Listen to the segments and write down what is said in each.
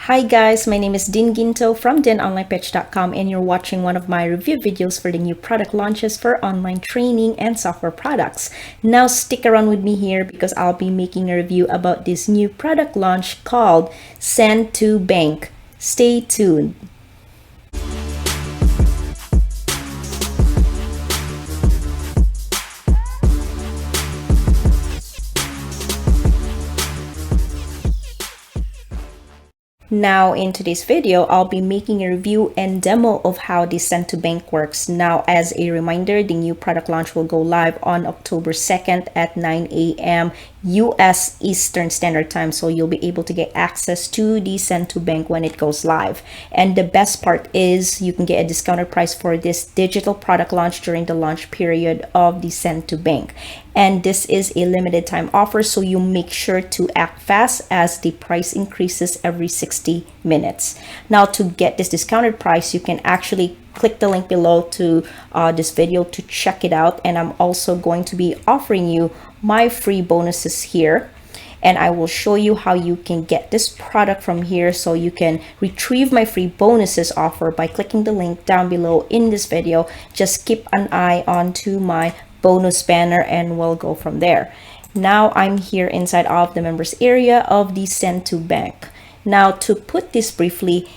Hi guys, my name is Din Ginto from dinonlinepitch.com and you're watching one of my review videos for the new product launches for online training and software products. Now stick around with me here because I'll be making a review about this new product launch called Send to Bank. Stay tuned. Now in today's video, I'll be making a review and demo of how the Send to Bank works. Now, as a reminder, the new product launch will go live on October 2nd at 9 a.m. US Eastern Standard Time. So you'll be able to get access to the Send to Bank when it goes live. And the best part is you can get a discounted price for this digital product launch during the launch period of the Send to Bank. And this is a limited time offer, so you make sure to act fast as the price increases every 60 minutes. Now, to get this discounted price, you can actually click the link below to this video to check it out. And I'm also going to be offering you my free bonuses here. And I will show you how you can get this product from here, so you can retrieve my free bonuses offer by clicking the link down below in this video. Just keep an eye on to my bonus banner and we'll go from there. Now I'm here inside of the members area of the Send to Bank. Now, to put this briefly,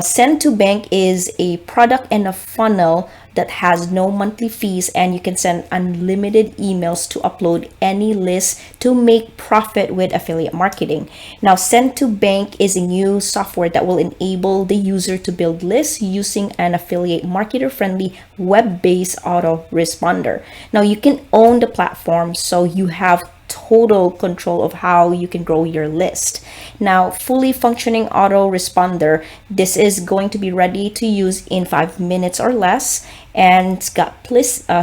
Send to Bank is a product and a funnel that has no monthly fees, and you can send unlimited emails to upload any list to make profit with affiliate marketing. Now, Send to Bank is a new software that will enable the user to build lists using an affiliate marketer friendly web-based autoresponder. Now, you can own the platform, so you have total control of how you can grow your list. Now, fully functioning autoresponder, this is going to be ready to use in 5 minutes or less, and it's got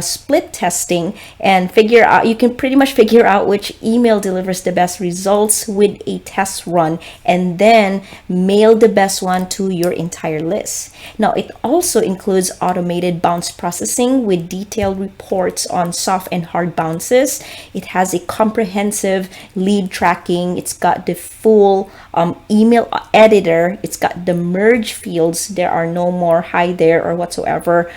split testing and you can pretty much figure out which email delivers the best results with a test run, and then mail the best one to your entire list. Now, it also includes automated bounce processing with detailed reports on soft and hard bounces. It has a comprehensive lead tracking. It's got the full email editor. It's got the merge fields. There are no more hi there or whatsoever.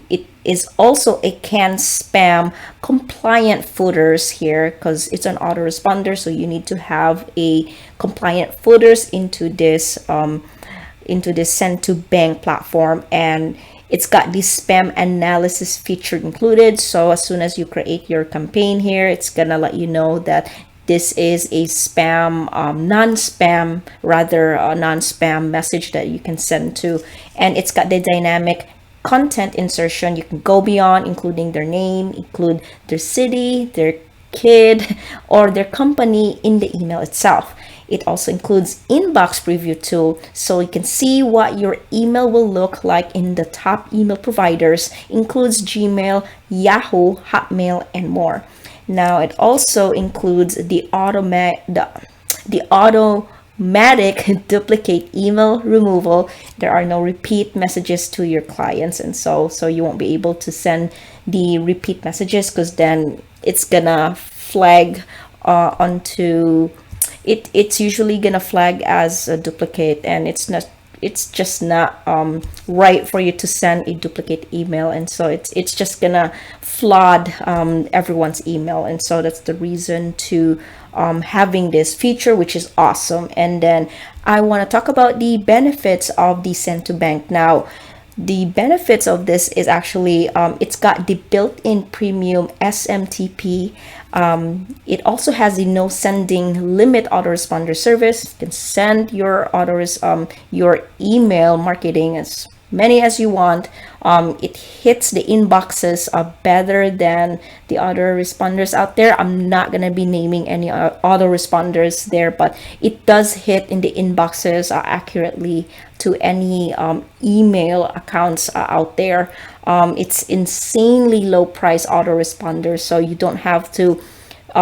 It is also a can spam compliant footers here because it's an autoresponder, so you need to have a compliant footers into this Send to Bank platform. And it's got the spam analysis feature included, so as soon as you create your campaign here, it's gonna let you know that this is a spam, non-spam message that you can send to. And it's got the dynamic content insertion. You can go beyond, including their name, include their city, their kid, or their company in the email itself. It also includes inbox preview tool, so you can see what your email will look like in the top email providers. Includes Gmail, Yahoo, Hotmail, and more. Now, it also includes the automatic duplicate email removal. There are no repeat messages to your clients, and so you won't be able to send the repeat messages, because then it's gonna flag onto it. It's usually gonna flag as a duplicate, and it's just not right for you to send a duplicate email, and so it's just gonna flood everyone's email. And so that's the reason to having this feature, which is awesome. And then I want to talk about the benefits of the Send to Bank. Now, the benefits of this is actually it's got the built-in premium SMTP. It also has the no sending limit autoresponder service. You can send your email marketing as many as you want. It hits the inboxes better than the other responders out there. I'm not gonna be naming any autoresponders there, but it does hit in the inboxes accurately to any email accounts out there. It's insanely low price autoresponder, so you don't have to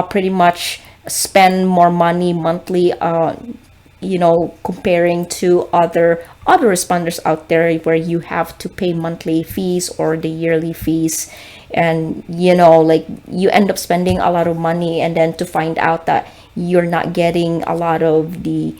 pretty much spend more money monthly, comparing to other autoresponders out there where you have to pay monthly fees or the yearly fees. And like, you end up spending a lot of money, and then to find out that you're not getting a lot of the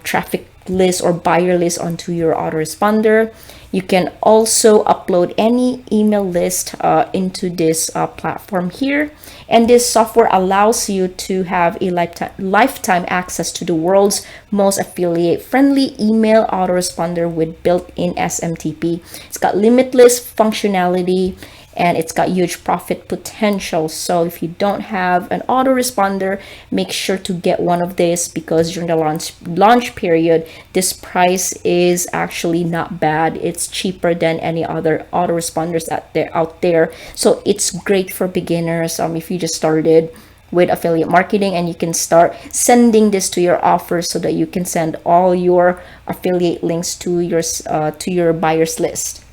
traffic list or buyer list onto your autoresponder. You can also upload any email list into this platform here. And this software allows you to have a lifetime access to the world's most affiliate-friendly email autoresponder with built-in SMTP. It's got limitless functionality, and it's got huge profit potential. So if you don't have an autoresponder, make sure to get one of these, because during the launch period, this price is actually not bad. It's cheaper than any other autoresponders out there. So it's great for beginners. If you just started with affiliate marketing, and you can start sending this to your offers so that you can send all your affiliate links to your buyers list.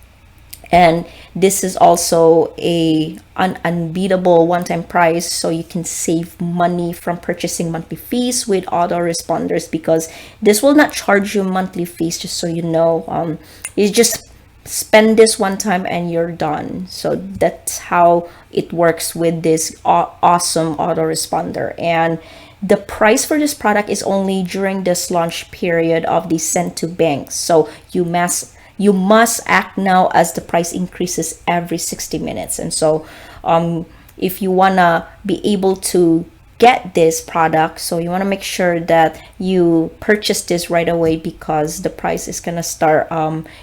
And this is also an unbeatable one-time price, so you can save money from purchasing monthly fees with autoresponders, because this will not charge you monthly fees, just so you know. You just spend this one time and you're done. So that's how it works with this awesome autoresponder. And the price for this product is only during this launch period of the send to bank. So you must act now, as the price increases every 60 minutes. And so if you want to be able to get this product, so you want to make sure that you purchase this right away, because the price is going to start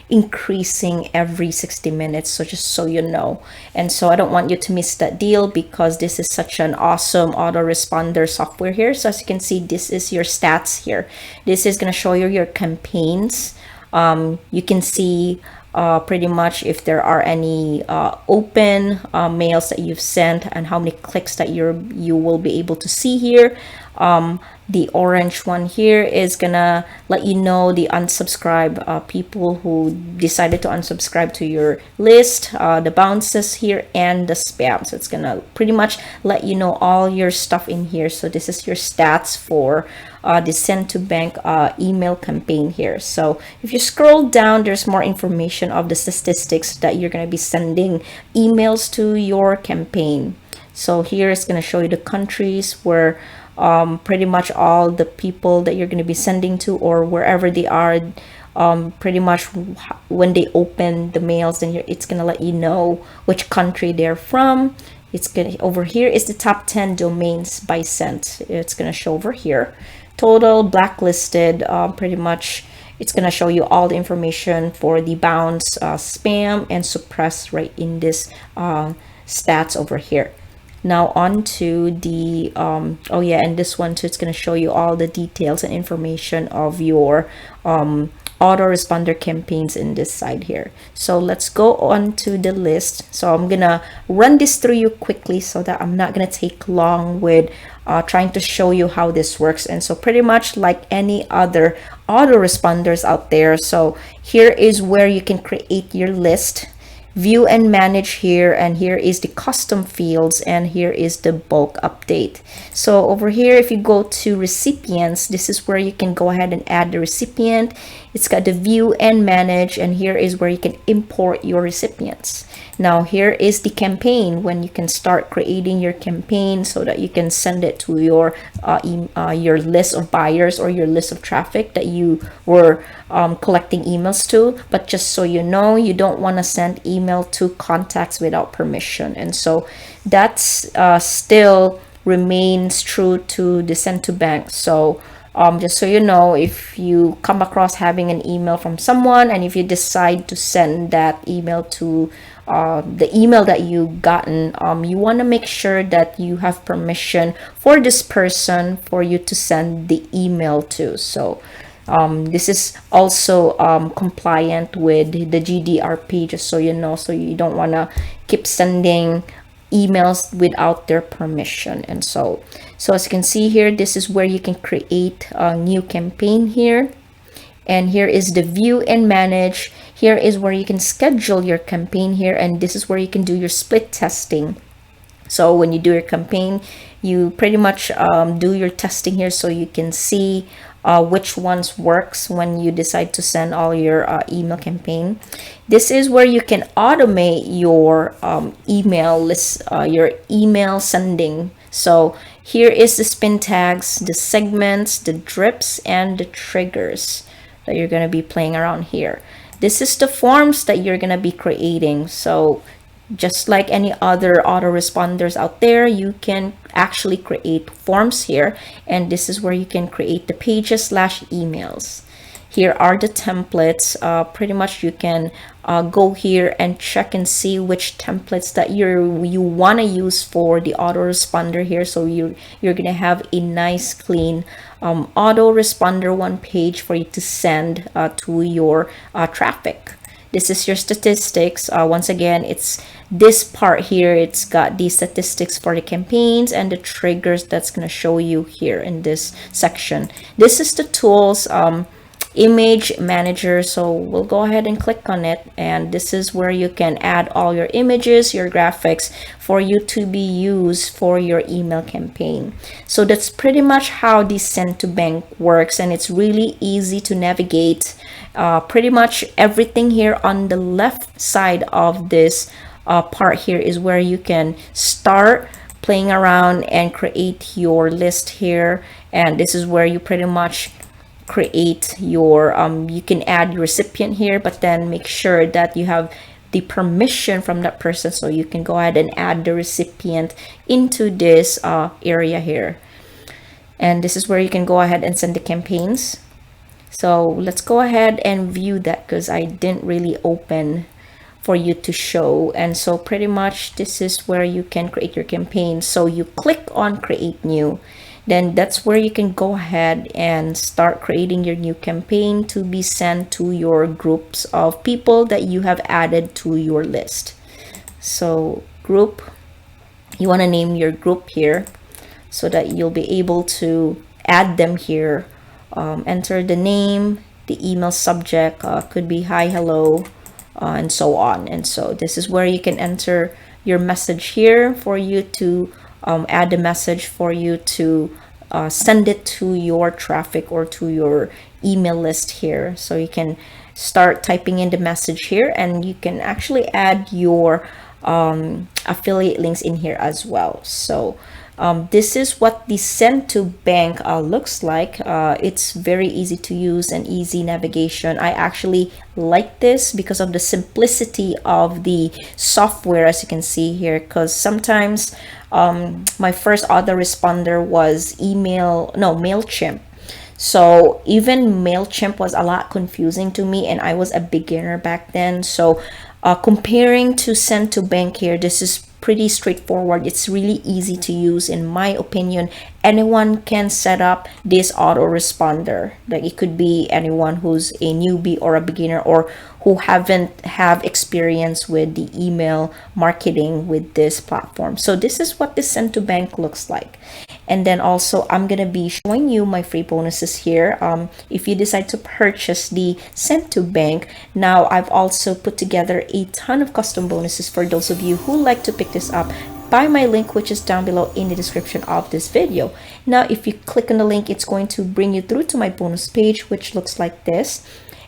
increasing every 60 minutes. So just so you know. And so I don't want you to miss that deal, because this is such an awesome autoresponder software here. So as you can see, this is your stats here. This is going to show you your campaigns. You can see pretty much if there are any open mails that you've sent, and how many clicks that you will be able to see here. The orange one here is gonna let you know the unsubscribe people who decided to unsubscribe to your list, the bounces here, and the spam. So it's gonna pretty much let you know all your stuff in here. So this is your stats for the send to bank email campaign here. So if you scroll down, there's more information of the statistics that you're going to be sending emails to your campaign. So here it's going to show you the countries where pretty much all the people that you're going to be sending to, or wherever they are, pretty much when they open the mails, then it's going to let you know which country they're from. It's going to, over here is the top 10 domains by sent. It's going to show over here. Total, blacklisted, pretty much it's going to show you all the information for the bounce, spam, and suppress right in this stats over here. Now on to the oh yeah, and this one too, it's going to show you all the details and information of your autoresponder campaigns in this side here. So let's go on to the list. So I'm gonna run this through you quickly, so that I'm not gonna take long with trying to show you how this works. And so pretty much like any other autoresponders out there, so here is where you can create your list, view and manage here, and here is the custom fields, and here is the bulk update. So over here, if you go to recipients, this is where you can go ahead and add the recipient. It's got the view and manage, and here is where you can import your recipients. Now here is the campaign, when you can start creating your campaign so that you can send it to your list of buyers, or your list of traffic that you were collecting emails to. But just so you know, you don't want to send email to contacts without permission. And so that's still remains true to the send to bank. So just so you know, if you come across having an email from someone, and if you decide to send that email to the email that you gotten, you want to make sure that you have permission for this person for you to send the email to. So this is also compliant with the GDPR, just so you know. So you don't want to keep sending emails without their permission. And so as you can see here, this is where you can create a new campaign here. And here is the view and manage. Here is where you can schedule your campaign here, and this is where you can do your split testing. So when you do your campaign, you pretty much do your testing here, so you can see which ones works when you decide to send all your email campaign. This is where you can automate your email list, your email sending. So here is the spin tags, the segments, the drips, and the triggers. that you're going to be playing around here. This is the forms that you're going to be creating. So just like any other autoresponders out there, you can actually create forms here, and this is where you can create the pages / emails. Here are the templates. Pretty much you can go here and check and see which templates that you want to use for the autoresponder here. So you're gonna have a nice clean autoresponder one page for you to send to your traffic. This is your statistics. Once again, it's this part here. It's got the statistics for the campaigns and the triggers that's going to show you here in this section. This is the tools image manager. So we'll go ahead and click on it. And this is where you can add all your images, your graphics for you to be used for your email campaign. So that's pretty much how the send to bank works. And it's really easy to navigate. Pretty much everything here on the left side of this part here is where you can start playing around and create your list here. And this is where you pretty much create your you can add your recipient here, but then make sure that you have the permission from that person, so you can go ahead and add the recipient into this area here. And this is where you can go ahead and send the campaigns. So let's go ahead and view that, because I didn't really open for you to show. And so pretty much this is where you can create your campaign. So you click on create new, then that's where you can go ahead and start creating your new campaign to be sent to your groups of people that you have added to your list. So group, you want to name your group here so that you'll be able to add them here. Enter the name, the email subject could be hi, hello, and so on. And so this is where you can enter your message here for you to add the message for you to send it to your traffic or to your email list here. So you can start typing in the message here, and you can actually add your affiliate links in here as well. So this is what the send to bank looks like. It's very easy to use and easy navigation. I actually like this because of the simplicity of the software, as you can see here, because sometimes my first autoresponder was MailChimp. So even MailChimp was a lot confusing to me, and I was a beginner back then. So comparing to send to bank here, this is pretty straightforward. It's really easy to use, in my opinion. Anyone can set up this autoresponder. Like, it could be anyone who's a newbie or a beginner, or who haven't have experience with the email marketing with this platform. So this is what the send to bank looks like. And then also I'm gonna be showing you my free bonuses here. If you decide to purchase the send to bank, now I've also put together a ton of custom bonuses for those of you who like to pick this up by my link, which is down below in the description of this video. Now if you click on the link, it's going to bring you through to my bonus page, which looks like this.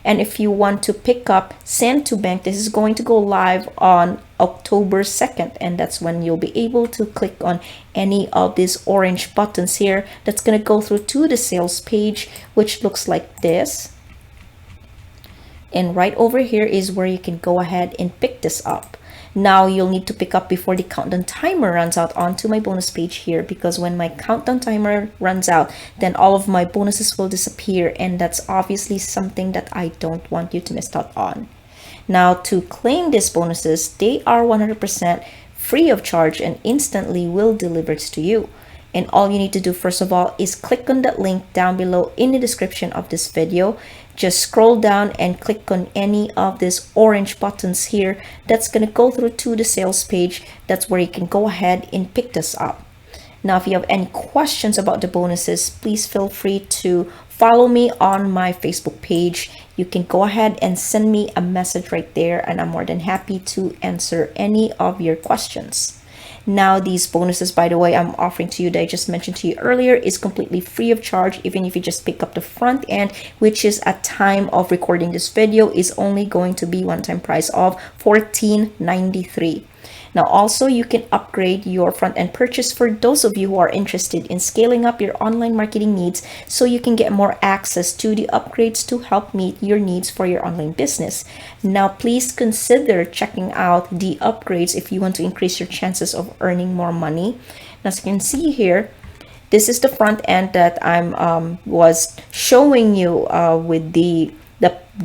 And if you want to pick up send to bank, this is going to go live on October 2nd, and that's when you'll be able to click on any of these orange buttons here. That's going to go through to the sales page, which looks like this. And right over here is where you can go ahead and pick this up. Now you'll need to pick up before the countdown timer runs out onto my bonus page here, because when my countdown timer runs out, then all of my bonuses will disappear, and that's obviously something that I don't want you to miss out on. Now to claim these bonuses, they are 100% free of charge and instantly will deliver to you. And all you need to do first of all is click on that link down below in the description of this video. Just scroll down and click on any of these orange buttons here. That's going to go through to the sales page. That's where you can go ahead and pick this up. Now, if you have any questions about the bonuses, please feel free to follow me on my Facebook page. You can go ahead and send me a message right there, and I'm more than happy to answer any of your questions. Now, these bonuses, by the way, I'm offering to you that I just mentioned to you earlier, is completely free of charge, even if you just pick up the front end, which is at time of recording this video is only going to be one-time price of $14.93. Now also you can upgrade your front-end purchase for those of you who are interested in scaling up your online marketing needs, so you can get more access to the upgrades to help meet your needs for your online business. Now please consider checking out the upgrades if you want to increase your chances of earning more money. Now, as you can see here, this is the front end that I'm was showing you with the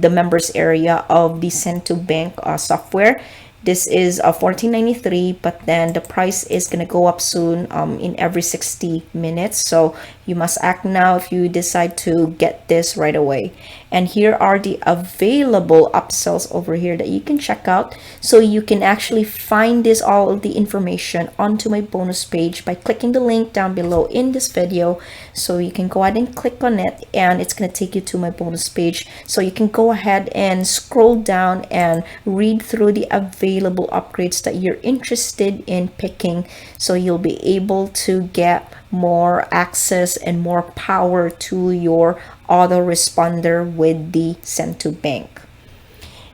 members area of the Send to Bank software. This is a $14.93, but then the price is gonna go up soon in every 60 minutes. So you must act now if you decide to get this right away. And here are the available upsells over here that you can check out. So you can actually find this all of the information onto my bonus page by clicking the link down below in this video. So you can go ahead and click on it, and it's gonna take you to my bonus page. So you can go ahead and scroll down and read through the available upgrades that you're interested in picking, so you'll be able to get more access and more power to your autoresponder with the Send to Bank.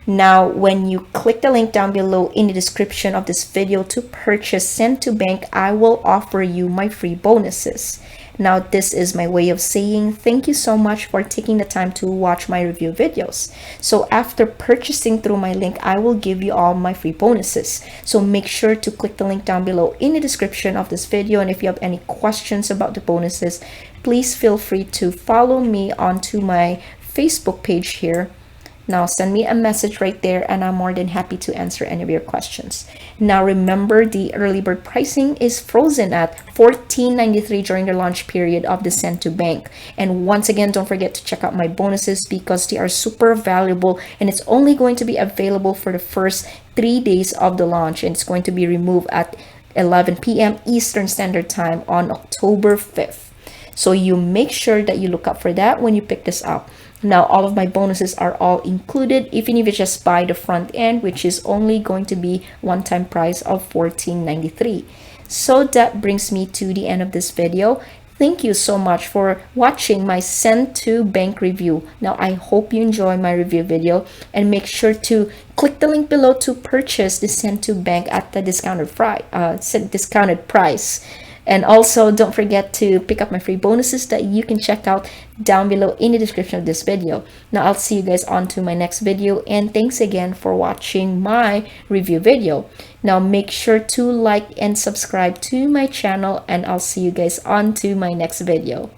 Now, when you click the link down below in the description of this video to purchase Send to Bank, I will offer you my free bonuses. Now, this is my way of saying thank you so much for taking the time to watch my review videos. So after purchasing through my link, I will give you all my free bonuses. So make sure to click the link down below in the description of this video. And if you have any questions about the bonuses, please feel free to follow me onto my Facebook page here. Now send me a message right there, and I'm more than happy to answer any of your questions. Now remember, the early bird pricing is frozen at $14.93 during the launch period of the Send to Bank. And once again, don't forget to check out my bonuses because they are super valuable, and it's only going to be available for the first 3 days of the launch, and it's going to be removed at 11 p.m. Eastern Standard Time on October 5th. So you make sure that you look up for that when you pick this up. Now, all of my bonuses are all included, even if you just buy the front end, which is only going to be one-time price of $14.93. So that brings me to the end of this video. Thank you so much for watching my Send to Bank review. Now, I hope you enjoy my review video, and make sure to click the link below to purchase the Send to Bank at the discounted price. And also, don't forget to pick up my free bonuses that you can check out down below in the description of this video. Now, I'll see you guys on to my next video, and thanks again for watching my review video. Now, make sure to like and subscribe to my channel, and I'll see you guys on to my next video.